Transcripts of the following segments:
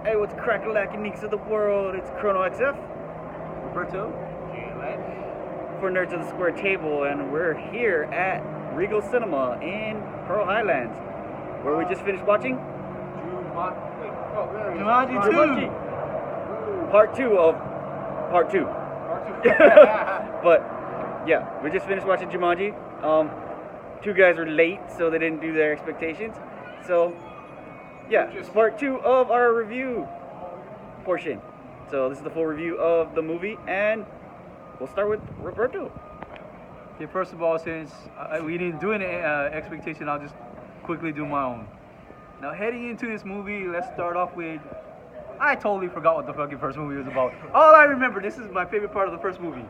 Hey, what's crack-a-lackin' Neekz of the world? It's Cronoxf Roberto. For Nerds of the Square Table, and we're here at Regal Cinema in Pearl Highlands, where we just finished watching Jumanji 2. Part 2 of Part 2. But yeah, we just finished watching Jumanji. Two guys were late, so they didn't do their expectations. So yeah, it's part 2 of our review portion. So this is the full review of the movie, and we'll start with Roberto. Okay, first of all, since we didn't do any expectation, I'll just quickly do my own. Now, heading into this movie, let's start off with, I totally forgot what the fucking first movie was about. All I remember, this is my favorite part of the first movie.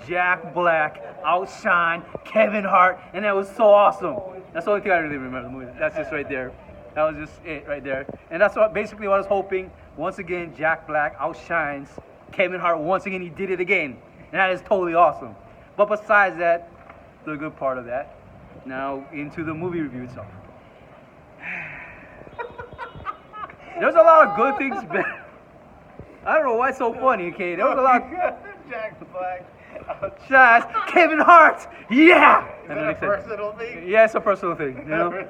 Jack Black outshine Kevin Hart, and that was so awesome. That's the only thing I really remember the movie. That's just right there. That was just it right there. And that's basically what I was hoping. Once again, Jack Black outshines Kevin Hart. Once again, he did it again. And that is totally awesome. But besides that, the good part of that, now into the movie review itself. There's a lot of good things. I don't know why it's so funny, okay? There was a lot of Jack Black. shots. Kevin Hart! Yeah! Is that a personal thing? Yeah, it's a personal thing, you know?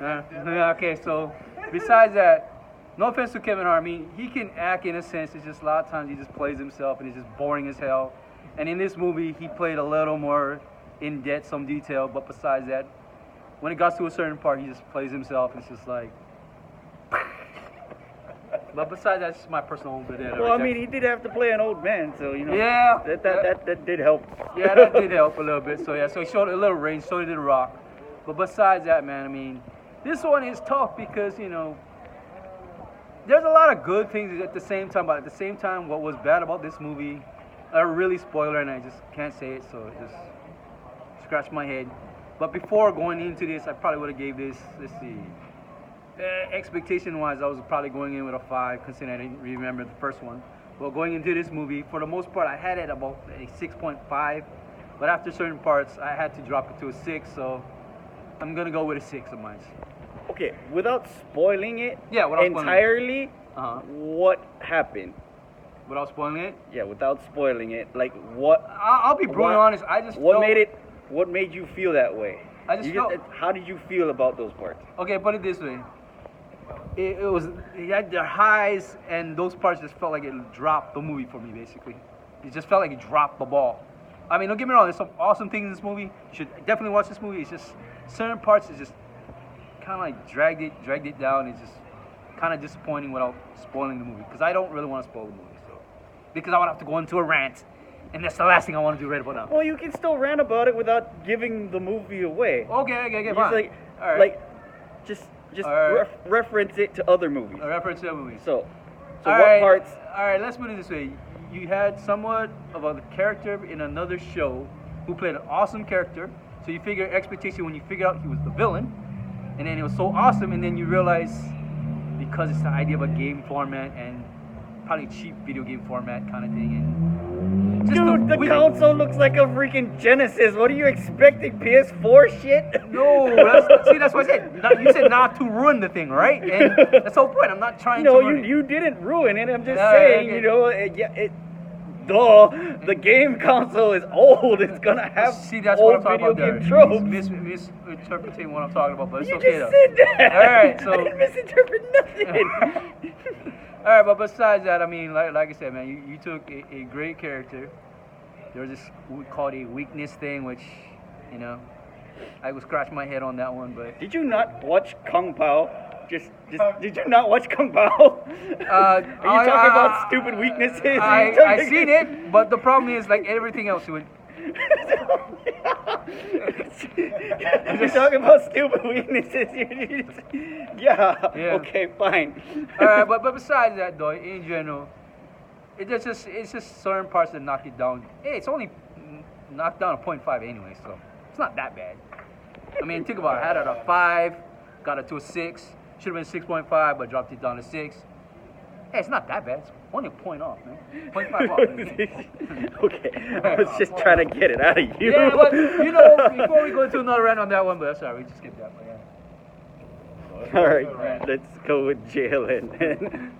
Yeah, okay, so besides that, no offense to Kevin Hart, I mean, he can act in a sense. It's just a lot of times he just plays himself and he's just boring as hell. And in this movie, he played a little more in depth, some detail. But besides that, when it got to a certain part, he just plays himself. It's just like. But besides that, it's just my personal bit. Well, I mean, he did have to play an old man, so you know. Yeah. That did help. Yeah, that did help a little bit. So yeah, so he showed a little range, so did The Rock. But besides that, man, I mean, this one is tough because, you know, there's a lot of good things at the same time, but at the same time, what was bad about this movie, a really spoiler, and I just can't say it, so just scratch my head. But before going into this, I probably would have gave this, let's see, expectation-wise, I was probably going in with a 5, considering I didn't remember the first one. But going into this movie, for the most part, I had it about a 6.5, but after certain parts, I had to drop it to a 6, so I'm gonna go with a 6 of mine. Okay, without spoiling it entirely, what happened? Without spoiling it? Yeah, without spoiling it. Like, what? I'll be brutally honest, I just What felt, what made you feel that way? I just felt, how did you feel about those parts? okay, put it this way. It had their highs, and those parts just felt like it dropped the movie for me, basically. It just felt like it dropped the ball. I mean, don't get me wrong, there's some awesome things in this movie. You should definitely watch this movie. It's just, certain parts is just kind of like dragged it down. It's just kind of disappointing without spoiling the movie, because I don't really want to spoil the movie, so because I would have to go into a rant, and that's the last thing I want to do right about now. Well, you can still rant about it without giving the movie away. Okay, Just fine. like, All right. like, just All reference it to other movies. A reference to the movie. So All what right, parts? All right, let's put it this way. You had somewhat of a character in another show who played an awesome character, so you figure expectation when you figure out he was the villain, and then it was so awesome, and then you realize, because it's the idea of a game format and probably cheap video game format kind of thing, and just Dude, the console looks like a freaking Genesis. What are you expecting? PS4 shit? No, that's what I said. You said not to ruin the thing, right? And that's the whole point. I'm not trying to ruin it. You didn't ruin it. I'm just saying, okay. you know, the game console is old. It's gonna have that's old what I'm talking video about game there. tropes. Misinterpreting what I'm talking about, but it's You okay just though. said that. All right, so I didn't misinterpret nothing. all right, but besides that, I mean, like I said, man, you took a great character. There was this we call it a weakness thing, which, you know, I would scratch my head on that one, but. Did you not watch Kung Pao? Did you not watch Kung Pao? Are you talking about stupid weaknesses? I seen it, but the problem is, like everything else, You're talking about stupid weaknesses. Yeah. Okay, fine. All right, but besides that, though, in general, it's just certain parts that knock it down. Hey, it's only knocked down a 0.5 anyway, so it's not that bad. I mean, think about it. I had it at a 5, got it to a 6. Should have been 6.5, but dropped it down to 6. Hey, it's not that bad. It's only a point off, man. 0.5 off. Okay, I was just trying to get it out of you. Yeah, but, you know, before we go into another rant on that one, but sorry, we just skipped that one, yeah. All right, let's go with Jalen.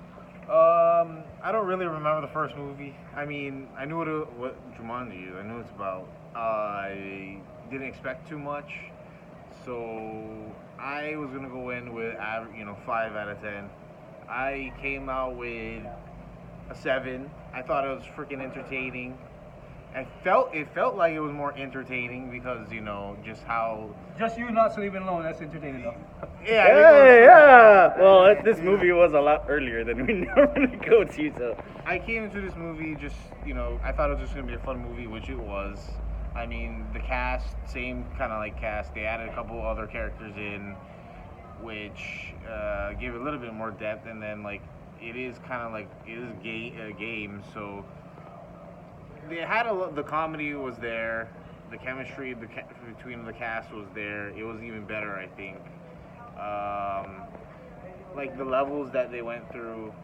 I don't really remember the first movie. I mean, I knew what Jumanji is. I knew it's about. I didn't expect too much, so I was gonna go in with 5 out of 10. I came out with a 7. I thought it was freaking entertaining. It felt like it was more entertaining because just how. Just you not sleeping alone. That's entertaining enough. Yeah. Yeah. Well, this movie was a lot earlier than we normally go to, so. I came into this movie just I thought it was just gonna be a fun movie, which it was. I mean, the cast, same kind of like cast. They added a couple other characters in, which gave it a little bit more depth, and then it is kind of like it is a game, so. They had the comedy was there, the chemistry between the cast was there. It was even better, I think. The levels that they went through.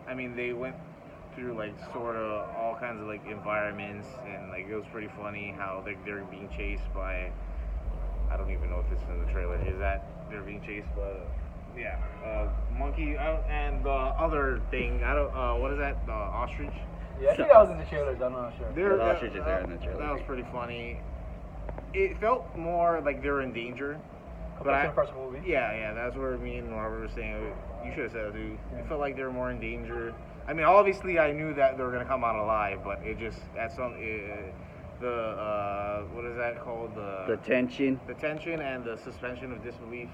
I mean, they went through sort of all kinds of environments, and it was pretty funny how they're being chased by. I don't even know if this is in the trailer. Is that they're being chased by? Monkey and the other thing. I don't. What is that? The ostrich. Yeah, I think that was in the trailers. I'm not sure. The ostrich is there in the trailer. That was pretty funny. It felt more like they were in danger. Compared to the first movie. Yeah, that's where me and Robert were saying. You should have said it, dude. It felt like they were more in danger. I mean, obviously, I knew that they were gonna come out alive, but it just what is that called? The tension. The tension and the suspension of disbelief.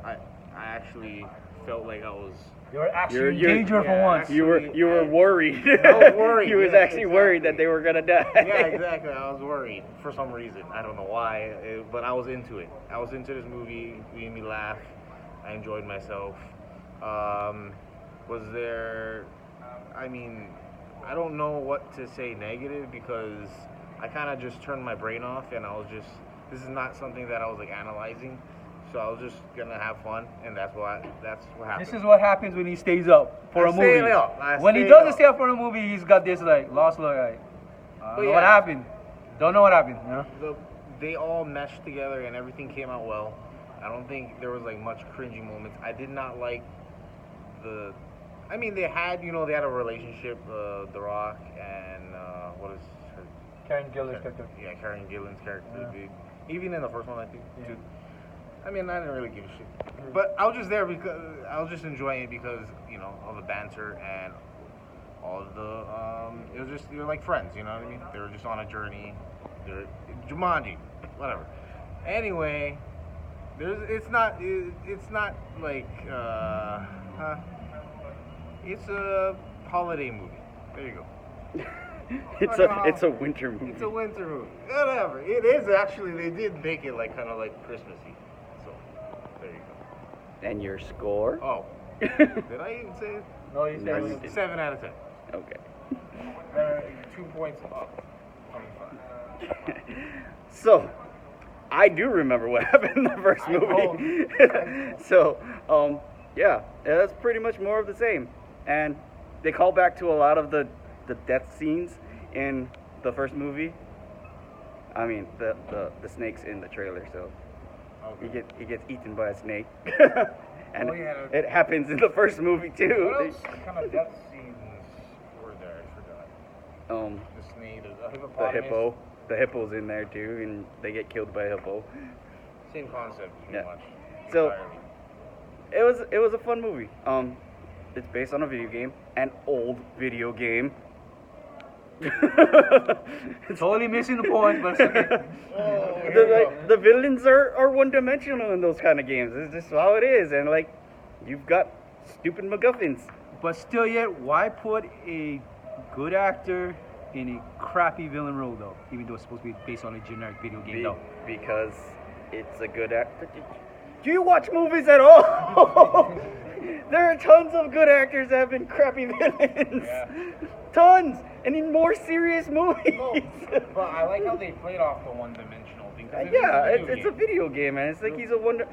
I actually felt like I was. You were actually in danger for once. You were worried. I was worried. He was actually worried that they were gonna die. Yeah, exactly. I was worried for some reason. I don't know why, but I was into it. I was into this movie. It made me laugh. I enjoyed myself. Was there? I mean, I don't know what to say negative because I kind of just turned my brain off and I was just. This is not something that I was analyzing. So I was just gonna have fun, and that's what happened. This is what happens when he stays up for a movie. When he stayed doesn't up. stay up for a movie, he's got this lost look. I don't know what happened. Don't know what happened. They all meshed together, and everything came out well. I don't think there was much cringy moments. I did not like the. I mean, they had a relationship. The Rock and what is her? Karen Gillan's character. Yeah, Karen Gillan's character. Yeah. Even in the first one, I think. Yeah. Too. I mean, I didn't really give a shit, but I was just there because I was just enjoying it because all the banter and all of the it was just they were like friends, you know what I mean? They were just on a journey. They're Jumanji, whatever. Anyway, it's not like it's a holiday movie. There you go. It's a winter movie. It's a winter movie. Whatever. It is actually. They did make it kind of Christmassy. So there you go. And your score? Oh, did I even say it? No, you said No, you didn't. 7 out of 10. Okay. 2 points up. 25. So, I do remember what happened in the first movie. So, yeah, that's pretty much more of the same. And they call back to a lot of the death scenes in the first movie. I mean, the snake's in the trailer, so Okay. he gets eaten by a snake. And Oh, yeah. it happens in the first movie too. What else kind of death scenes were there? I forgot. Um, The snake, the the hippopotamus. hippo. The hippo's in there too, and they get killed by a hippo. Same concept, pretty Yeah. much. So- Entirely. It was a fun movie. It's based on a video game, an old video game. totally missing the point, but it's okay. Oh, here we go. The villains are one-dimensional in those kind of games. It's just how it is, and you've got stupid MacGuffins. But still, yet, why put a good actor in a crappy villain role, though? Even though it's supposed to be based on a generic video game, though. Because it's a good actor. Do you watch movies at all? There are tons of good actors that have been crappy villains. Yeah. Tons! And in more serious movies. No, but I like how they played off the one-dimensional thing. 'cause Yeah, it is it's a video game, and it's like he's a wonder.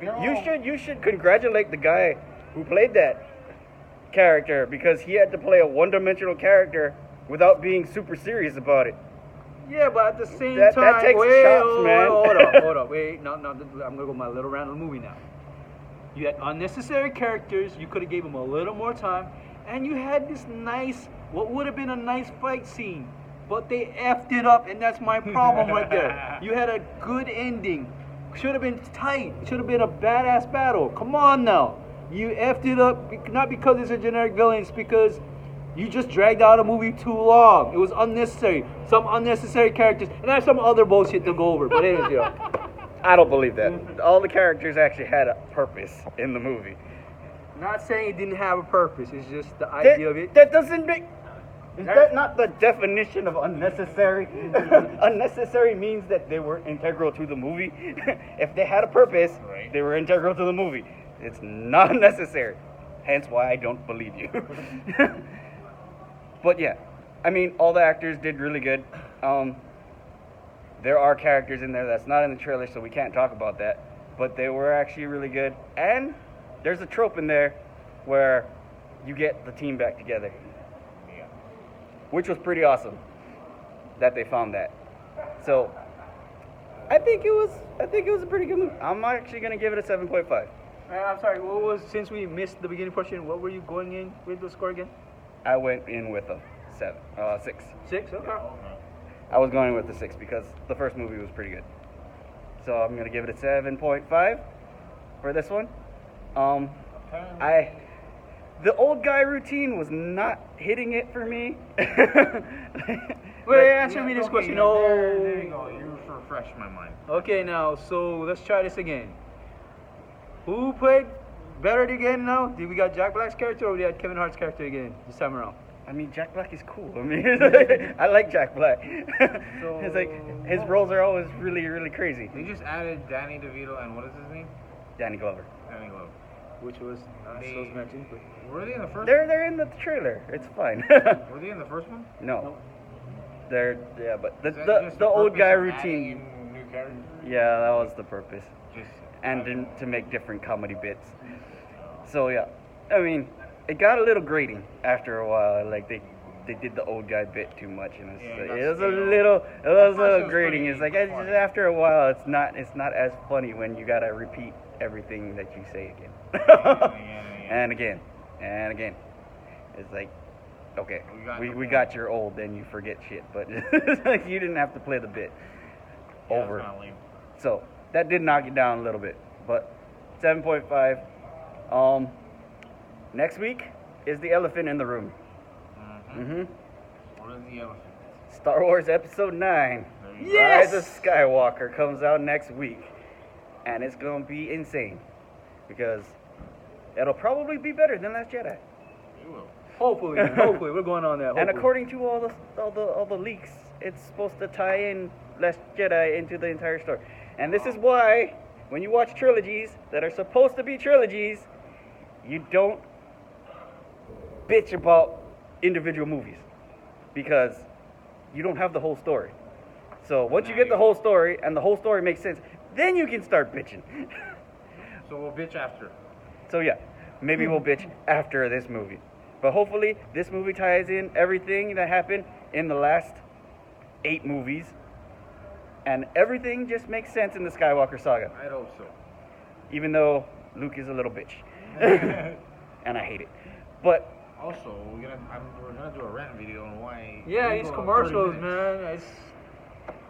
They're all- You should congratulate the guy who played that character because he had to play a one-dimensional character without being super serious about it. Yeah, but at the same That time, takes wait, chops, man. hold up, wait, no, I'm gonna go my little round of the movie now. You had unnecessary characters. You could have gave them a little more time, and you had this nice, what would have been a nice fight scene, but they effed it up, and that's my problem right there. You had a good ending. Should have been tight. Should have been a badass battle. Come on now. You effed it up, not because it's a generic villain, it's because you just dragged out a movie too long. It was unnecessary. Some unnecessary characters, and I have some other bullshit to go over, but anyways, I don't believe that. All the characters actually had a purpose in the movie. Not saying it didn't have a purpose, it's just the idea of it. That doesn't make... Is that not the definition of unnecessary? Unnecessary means that they were integral to the movie. If they had a purpose, they were integral to the movie. It's not necessary. Hence why I don't believe you. But yeah, I mean, all the actors did really good. There are characters in there that's not in the trailer, so we can't talk about that. But they were actually really good. And there's a trope in there where you get the team back together. Yeah. Which was pretty awesome that they found that. So I think it was a pretty good movie. I'm actually gonna give it a 7.5. I'm sorry, what was, since we missed the beginning portion, what were you going in with the score again? I went in with a 6. 6? Okay. I was going with the 6 because the first movie was pretty good. So I'm gonna give it a 7.5 for this one. The old guy routine was not hitting it for me. Wait, answer me this question. There you go. You refreshed my mind. Okay, now, so let's try this again. Who played better again now? Did we got Jack Black's character or we had Kevin Hart's character again this time around? I mean, Jack Black is cool. I mean, I like Jack Black. It's like his roles are always really, really crazy. They just added Danny DeVito and what is his name? Danny Glover. Danny Glover. Which was not so mentioned. But were they in the first? They're in the trailer. It's fine. Were they in the first one? No. They're but the purpose old guy of routine. adding new characters? Yeah, that was the purpose. Just And to make different comedy bits. So yeah, I mean, it got a little grating after a while. Like they did the old guy bit too much, and it was a little grating. It's like after a while, it's not as funny when you gotta repeat everything that you say again, and again, and again. It's like, okay, we got your old, then you forget shit, but like you didn't have to play the bit over. So that did knock it down a little bit, but 7.5. Next week is the elephant in the room. What is the elephant? Star Wars Episode 9. Yes! Rise of Skywalker comes out next week, and it's gonna be insane because it'll probably be better than Last Jedi. It will. Hopefully, we're going on that. And according to all the leaks, it's supposed to tie in Last Jedi into the entire story. And this is why, when you watch trilogies that are supposed to be trilogies, you don't bitch about individual movies because you don't have the whole story. So once you get the whole story and the whole story makes sense, then you can start bitching. So we'll bitch after. So yeah, maybe we'll bitch after this movie. But hopefully this movie ties in everything that happened in the last 8 movies. And everything just makes sense in the Skywalker saga. I hope so. Even though Luke is a little bitch. And I hate it. But also, we're gonna do a rant video on why. Yeah, these commercials, man.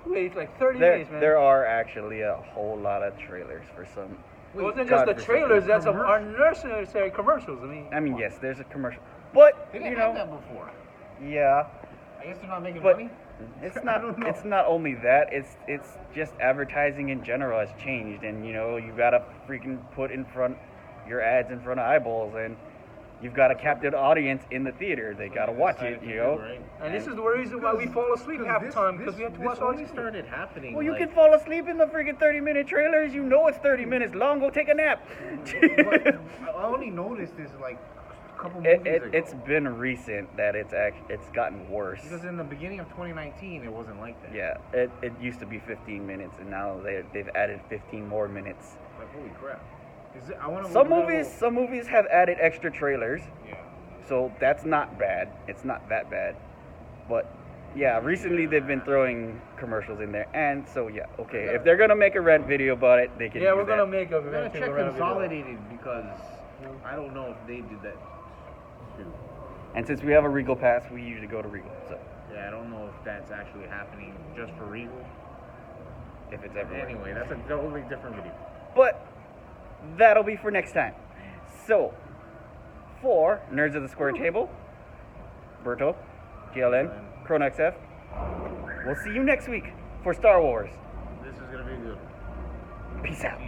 It's like 30 minutes, man. There are actually a whole lot of trailers for some. It wasn't just the trailers, that's some unnecessary commercials. I mean, yes, there's a commercial. But, they didn't have that before. Yeah. I guess they're not making money. It's not. It's not only that. It's just advertising in general has changed, and you gotta freaking put your ads in front of eyeballs, and you've got a captive audience in the theater. They gotta watch it, And this is the reason why we fall asleep half the time because we have to watch all these. Started happening. Well, you can fall asleep in the freaking 30-minute trailers. You know it's 30 minutes long. Go take a nap. I only noticed this like a couple movies ago. It's been recent that it's gotten worse. Because in the beginning of 2019, it wasn't like that. Yeah, it used to be 15 minutes, and now they've added 15 more minutes. Like holy crap! Some movies have added extra trailers. Yeah. So that's not bad. It's not that bad. But yeah, recently they've been throwing commercials in there, and so yeah, okay. If they're gonna make a rant video about it, they can. Yeah, we're gonna make a rant video. We're gonna check Consolidated because I don't know if they did that too. And since we have a Regal pass, we usually go to Regal. So Yeah, I don't know if that's actually happening just for Regal. if it's ever Anyway, that's a totally different video. But that'll be for next time. So, for Nerds of the Square Table, Roberto, GLN, Cronoxf, we'll see you next week for Star Wars. This is gonna be good. Peace out.